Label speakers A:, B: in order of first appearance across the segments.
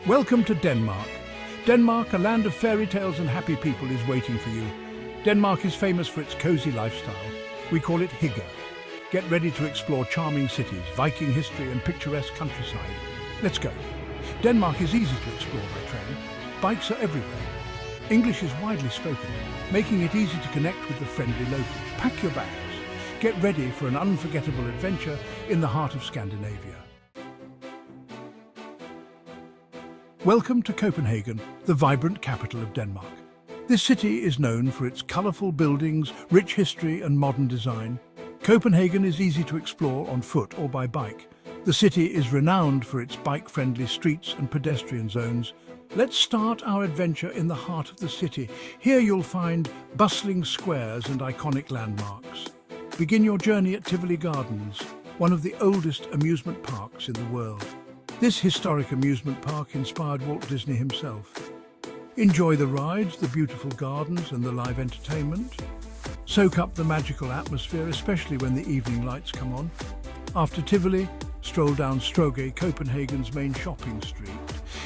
A: Welcome to Denmark. Denmark, a land of fairy tales and happy people, is waiting for you. Denmark is famous for its cozy lifestyle. We call it hygge. Get ready to explore charming cities, Viking history and picturesque countryside. Let's go. Denmark is easy to explore by train. Bikes are everywhere. English is widely spoken, making it easy to connect with the friendly locals. Pack your bags. Get ready for an unforgettable adventure in the heart of Scandinavia. Welcome to Copenhagen, the vibrant capital of Denmark. This city is known for its colourful buildings, rich history and modern design. Copenhagen is easy to explore on foot or by bike. The city is renowned for its bike-friendly streets and pedestrian zones. Let's start our adventure in the heart of the city. Here you'll find bustling squares and iconic landmarks. Begin your journey at Tivoli Gardens, one of the oldest amusement parks in the world. This historic amusement park inspired Walt Disney himself. Enjoy the rides, the beautiful gardens and the live entertainment. Soak up the magical atmosphere, especially when the evening lights come on. After Tivoli, stroll down Strøget, Copenhagen's main shopping street.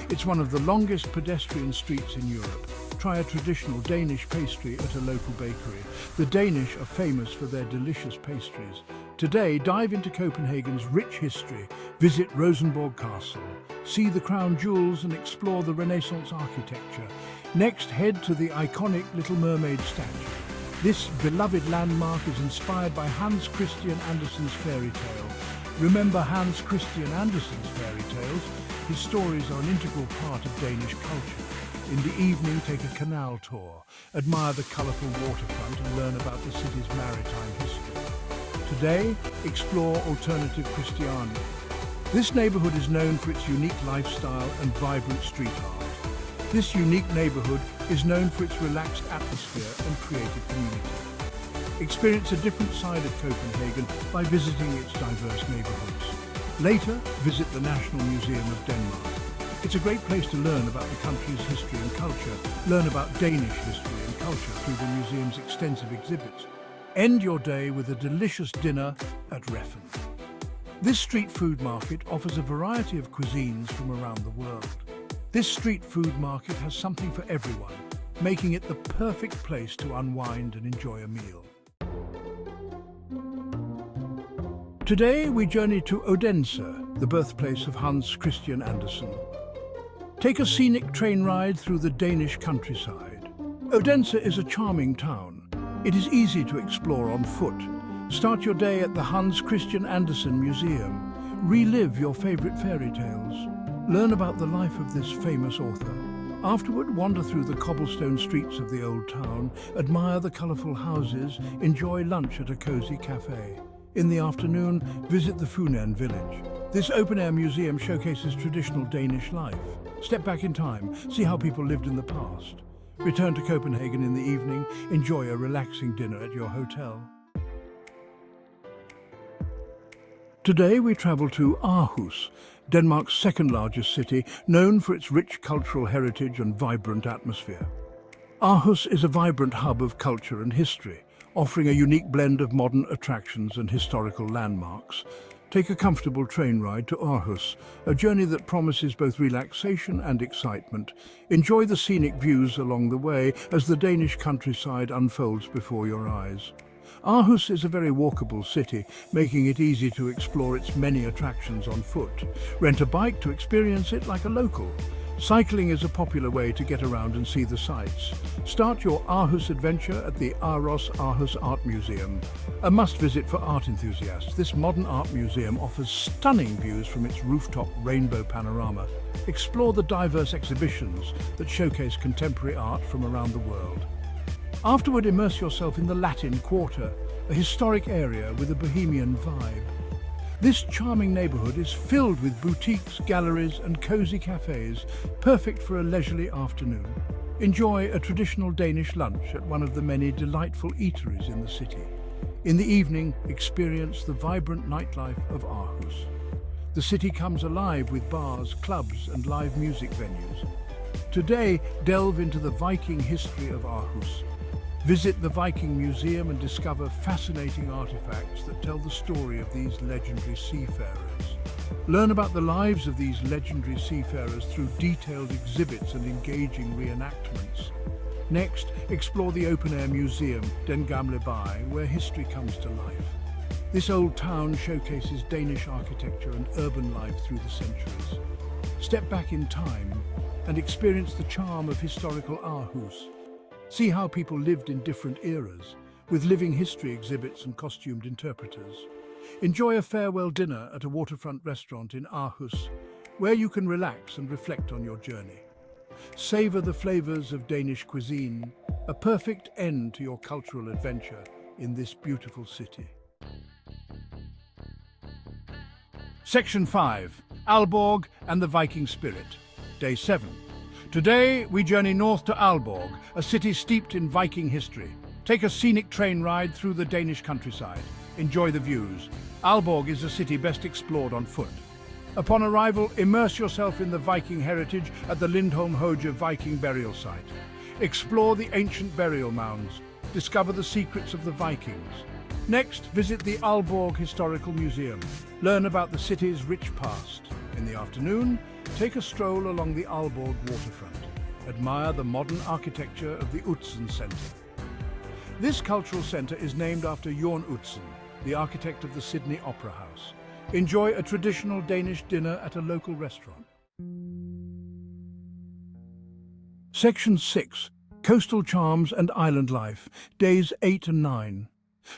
A: It's one of the longest pedestrian streets in Europe. Try a traditional Danish pastry at a local bakery. The Danish are famous for their delicious pastries. Today, dive into Copenhagen's rich history. Visit Rosenborg Castle, see the crown jewels and explore the Renaissance architecture. Next, head to the iconic Little Mermaid statue. This beloved landmark is inspired by Hans Christian Andersen's fairy tale. Remember Hans Christian Andersen's fairy tales? His stories are an integral part of Danish culture. In the evening, take a canal tour, admire the colourful waterfront and learn about the city's maritime history. Today, explore alternative Christiania. This neighbourhood is known for its unique lifestyle and vibrant street art. This unique neighbourhood is known for its relaxed atmosphere and creative community. Experience a different side of Copenhagen by visiting its diverse neighbourhoods. Later, visit the National Museum of Denmark. It's a great place to learn about the country's history and culture, learn about Danish history and culture through the museum's extensive exhibits. End your day with a delicious dinner at Reffen. This street food market offers a variety of cuisines from around the world. This street food market has something for everyone, making it the perfect place to unwind and enjoy a meal. Today we journey to Odense, the birthplace of Hans Christian Andersen. Take a scenic train ride through the Danish countryside. Odense is a charming town. It is easy to explore on foot. Start your day at the Hans Christian Andersen Museum. Relive your favorite fairy tales. Learn about the life of this famous author. Afterward, wander through the cobblestone streets of the old town, admire the colourful houses, enjoy lunch at a cozy cafe. In the afternoon, visit the Funen village. This open-air museum showcases traditional Danish life. Step back in time, see how people lived in the past. Return to Copenhagen in the evening, enjoy a relaxing dinner at your hotel. Today we travel to Aarhus, Denmark's second largest city, known for its rich cultural heritage and vibrant atmosphere. Aarhus is a vibrant hub of culture and history, offering a unique blend of modern attractions and historical landmarks. Take a comfortable train ride to Aarhus, a journey that promises both relaxation and excitement. Enjoy the scenic views along the way as the Danish countryside unfolds before your eyes. Aarhus is a very walkable city, making it easy to explore its many attractions on foot. Rent a bike to experience it like a local. Cycling is a popular way to get around and see the sights. Start your Aarhus adventure at the Aarhus Art Museum, a must-visit for art enthusiasts. This modern art museum offers stunning views from its rooftop rainbow panorama. Explore the diverse exhibitions that showcase contemporary art from around the world. Afterward, immerse yourself in the Latin Quarter, a historic area with a bohemian vibe. This charming neighbourhood is filled with boutiques, galleries and cozy cafes, perfect for a leisurely afternoon. Enjoy a traditional Danish lunch at one of the many delightful eateries in the city. In the evening, experience the vibrant nightlife of Aarhus. The city comes alive with bars, clubs and live music venues. Today, delve into the Viking history of Aarhus. Visit the Viking Museum and discover fascinating artifacts that tell the story of these legendary seafarers. Learn about the lives of these legendary seafarers through detailed exhibits and engaging reenactments. Next, explore the open-air museum, Den Gamle By, where history comes to life. This old town showcases Danish architecture and urban life through the centuries. Step back in time and experience the charm of historical Aarhus. See how people lived in different eras, with living history exhibits and costumed interpreters. Enjoy a farewell dinner at a waterfront restaurant in Aarhus, where you can relax and reflect on your journey. Savor the flavors of Danish cuisine, a perfect end to your cultural adventure in this beautiful city. Section 5. Aalborg and the Viking Spirit. Day 7. Today, we journey north to Aalborg, a city steeped in Viking history. Take a scenic train ride through the Danish countryside. Enjoy the views. Aalborg is a city best explored on foot. Upon arrival, immerse yourself in the Viking heritage at the Lindholm Hoge Viking burial site. Explore the ancient burial mounds. Discover the secrets of the Vikings. Next, visit the Aalborg Historical Museum. Learn about the city's rich past. In the afternoon, take a stroll along the Aalborg waterfront. Admire the modern architecture of the Utzon Center. This cultural center is named after Jørn Utzon, the architect of the Sydney Opera House. Enjoy a traditional Danish dinner at a local restaurant. Section 6. Coastal Charms and Island Life, Days 8 and 9.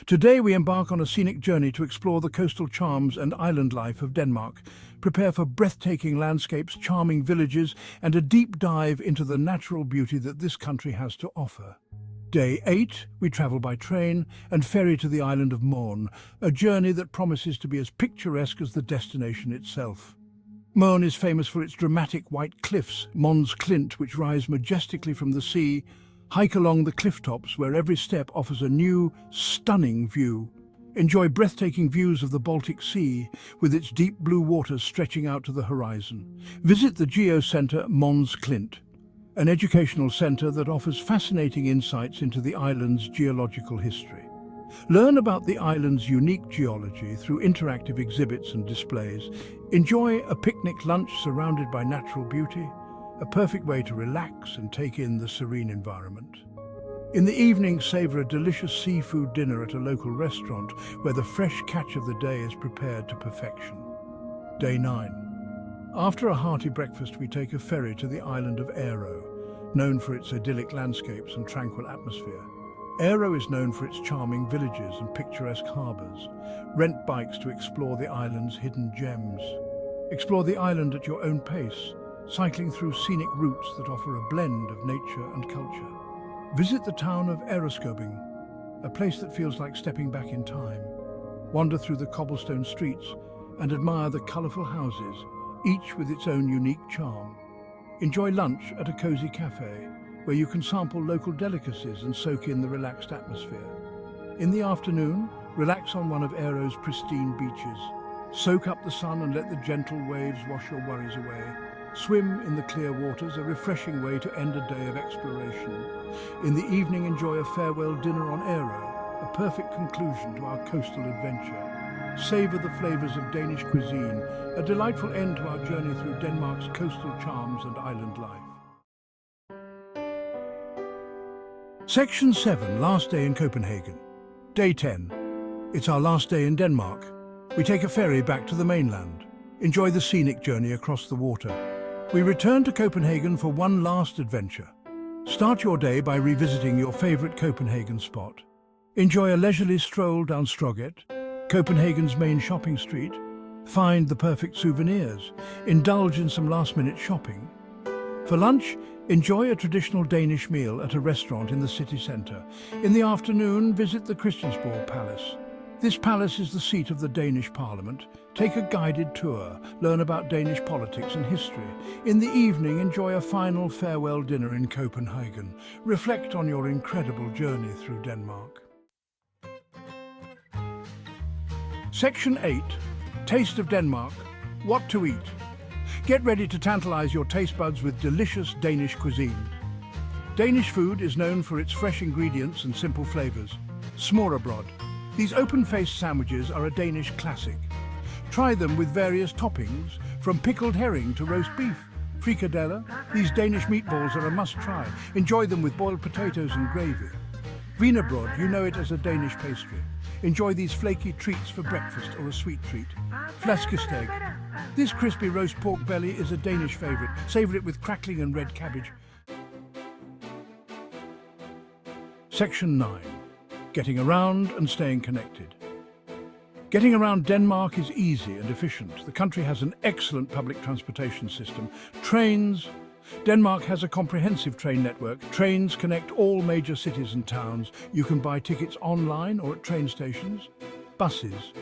A: Today we embark on a scenic journey to explore the coastal charms and island life of Denmark. Prepare for breathtaking landscapes, charming villages, and a deep dive into the natural beauty that this country has to offer. Day 8, we travel by train and ferry to the island of Møn, a journey that promises to be as picturesque as the destination itself. Møn is famous for its dramatic white cliffs, Mons Klint, which rise majestically from the sea. Hike along the cliff tops where every step offers a new, stunning view. Enjoy breathtaking views of the Baltic Sea with its deep blue waters stretching out to the horizon. Visit the Geo-Center Mons Klint, an educational center that offers fascinating insights into the island's geological history. Learn about the island's unique geology through interactive exhibits and displays. Enjoy a picnic lunch surrounded by natural beauty, a perfect way to relax and take in the serene environment. In the evening, savor a delicious seafood dinner at a local restaurant where the fresh catch of the day is prepared to perfection. Day 9. After a hearty breakfast, we take a ferry to the island of Ærø, known for its idyllic landscapes and tranquil atmosphere. Ærø is known for its charming villages and picturesque harbors. Rent bikes to explore the island's hidden gems. Explore the island at your own pace, cycling through scenic routes that offer a blend of nature and culture. Visit the town of Ærøskobing, a place that feels like stepping back in time. Wander through the cobblestone streets and admire the colorful houses, each with its own unique charm. Enjoy lunch at a cozy cafe, where you can sample local delicacies and soak in the relaxed atmosphere. In the afternoon, relax on one of Ærø's pristine beaches. Soak up the sun and let the gentle waves wash your worries away. Swim in the clear waters, a refreshing way to end a day of exploration. In the evening, enjoy a farewell dinner on Ærø, a perfect conclusion to our coastal adventure. Savor the flavors of Danish cuisine, a delightful end to our journey through Denmark's coastal charms and island life. Section 7, Last Day in Copenhagen. Day 10. It's our last day in Denmark. We take a ferry back to the mainland. Enjoy the scenic journey across the water. We return to Copenhagen for one last adventure. Start your day by revisiting your favorite Copenhagen spot. Enjoy a leisurely stroll down Stroget, Copenhagen's main shopping street. Find the perfect souvenirs. Indulge in some last-minute shopping. For lunch, enjoy a traditional Danish meal at a restaurant in the city centre. In the afternoon, visit the Christiansborg Palace. This palace is the seat of the Danish Parliament. Take a guided tour, learn about Danish politics and history. In the evening, enjoy a final farewell dinner in Copenhagen. Reflect on your incredible journey through Denmark. Section 8. Taste of Denmark. What to eat. Get ready to tantalize your taste buds with delicious Danish cuisine. Danish food is known for its fresh ingredients and simple flavors. Smørrebrød. These open-faced sandwiches are a Danish classic. Try them with various toppings, from pickled herring to roast beef. Frikadelle, these Danish meatballs are a must-try. Enjoy them with boiled potatoes and gravy. Wienerbrød, you know it as a Danish pastry. Enjoy these flaky treats for breakfast or a sweet treat. Flæskesteg. This crispy roast pork belly is a Danish favourite. Savour it with crackling and red cabbage. Section 9. Getting around and staying connected. Getting around Denmark is easy and efficient. The country has an excellent public transportation system. Trains. Denmark has a comprehensive train network. Trains connect all major cities and towns. You can buy tickets online or at train stations. Buses.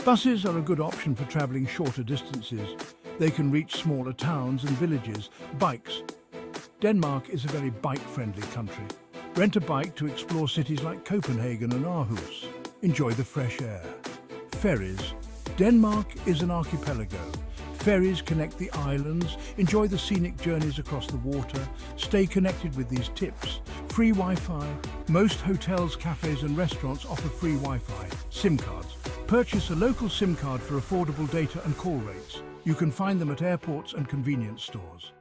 A: Buses are a good option for travelling shorter distances. They can reach smaller towns and villages. Bikes. Denmark is a very bike-friendly country. Rent a bike to explore cities like Copenhagen and Aarhus. Enjoy the fresh air. Ferries. Denmark is an archipelago. Ferries connect the islands. Enjoy the scenic journeys across the water. Stay connected with these tips. Free Wi-Fi. Most hotels, cafes and restaurants offer free Wi-Fi. SIM cards. Purchase a local SIM card for affordable data and call rates. You can find them at airports and convenience stores.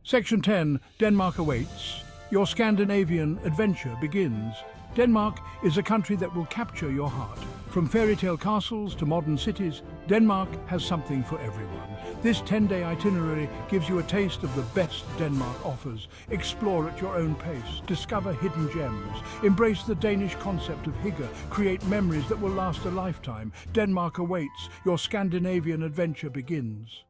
A: Section 10. Denmark awaits. Your Scandinavian adventure begins. Denmark is a country that will capture your heart. From fairy tale castles to modern cities, Denmark has something for everyone. This 10-day itinerary gives you a taste of the best Denmark offers. Explore at your own pace, discover hidden gems, embrace the Danish concept of hygge, create memories that will last a lifetime. Denmark awaits. Your Scandinavian adventure begins.